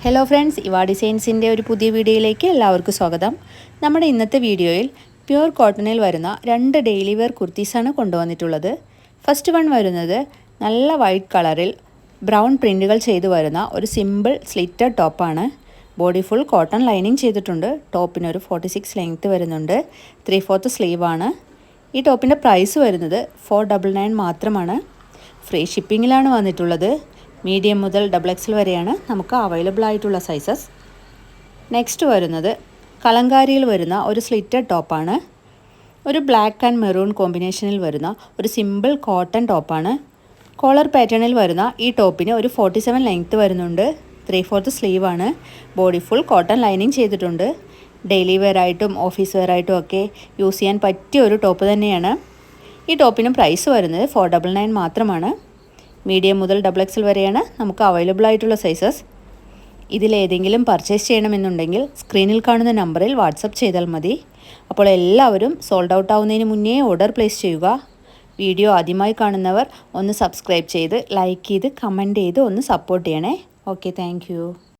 Hello friends, ഇവാ ഡിസൈൻസിൻ്റെ ഒരു പുതിയ വീഡിയോയിലേക്ക് എല്ലാവർക്കും സ്വാഗതം. നമ്മുടെ ഇന്നത്തെ വീഡിയോയിൽ പ്യുർ കോട്ടണിൽ വരുന്ന 2 ഡെയിലി വെയർ കുർത്തീസാണ് കൊണ്ടുവന്നിട്ടുള്ളത്. ഫസ്റ്റ് വൺ വരുന്നത് നല്ല വൈറ്റ് കളറിൽ ബ്രൗൺ പ്രിൻറ്റുകൾ ചെയ്തു വരുന്ന ഒരു സിമ്പിൾ സ്ലിറ്റഡ് ടോപ്പാണ്. ബോഡി ഫുൾ കോട്ടൺ ലൈനിങ് ചെയ്തിട്ടുണ്ട്. ടോപ്പിനൊരു 46 ലെങ്ത്ത് വരുന്നുണ്ട്. 3/4 സ്ലീവാണ്. ഈ ടോപ്പിൻ്റെ പ്രൈസ് വരുന്നത് 499 മാത്രമാണ്. ഫ്രീ ഷിപ്പിങ്ങിലാണ് വന്നിട്ടുള്ളത്. മീഡിയം മുതൽ XXL വരെയാണ് നമുക്ക് അവൈലബിൾ ആയിട്ടുള്ള സൈസസ്. നെക്സ്റ്റ് വരുന്നത് കലങ്കാരിയിൽ വരുന്ന ഒരു സ്ലിറ്റഡ് ടോപ്പാണ്. ഒരു ബ്ലാക്ക് ആൻഡ് മെറൂൺ കോമ്പിനേഷനിൽ വരുന്ന ഒരു സിമ്പിൾ കോട്ടൺ ടോപ്പാണ്. കോളർ പാറ്റേണിൽ വരുന്ന ഈ ടോപ്പിന് ഒരു 47 ലെങ്ത്ത് വരുന്നുണ്ട്. 3/4 സ്ലീവാണ്. ബോഡി ഫുൾ കോട്ടൺ ലൈനിങ് ചെയ്തിട്ടുണ്ട്. ഡെയിലി വെയർ ആയിട്ടും ഓഫീസ് വെയർ ആയിട്ടും ഒക്കെ യൂസ് ചെയ്യാൻ പറ്റിയ ഒരു ടോപ്പ് തന്നെയാണ്. ഈ ടോപ്പിന് പ്രൈസ് വരുന്നത് 499 മാത്രമാണ്. മീഡിയം മുതൽ XXL വരെയാണ് നമുക്ക് അവൈലബിൾ ആയിട്ടുള്ള സൈസസ്. ഇതിലേതെങ്കിലും പർച്ചേസ് ചെയ്യണമെന്നുണ്ടെങ്കിൽ സ്ക്രീനിൽ കാണുന്ന നമ്പറിൽ വാട്സപ്പ് ചെയ്താൽ മതി. അപ്പോൾ എല്ലാവരും സോൾഡ് ഔട്ട് ആവുന്നതിന് മുന്നേ ഓർഡർ പ്ലേസ് ചെയ്യുക. വീഡിയോ ആദ്യമായി കാണുന്നവർ ഒന്ന് സബ്സ്ക്രൈബ് ചെയ്ത് ലൈക്ക് ചെയ്ത് കമൻറ്റ് ചെയ്ത് ഒന്ന് സപ്പോർട്ട് ചെയ്യണേ. Okay, thank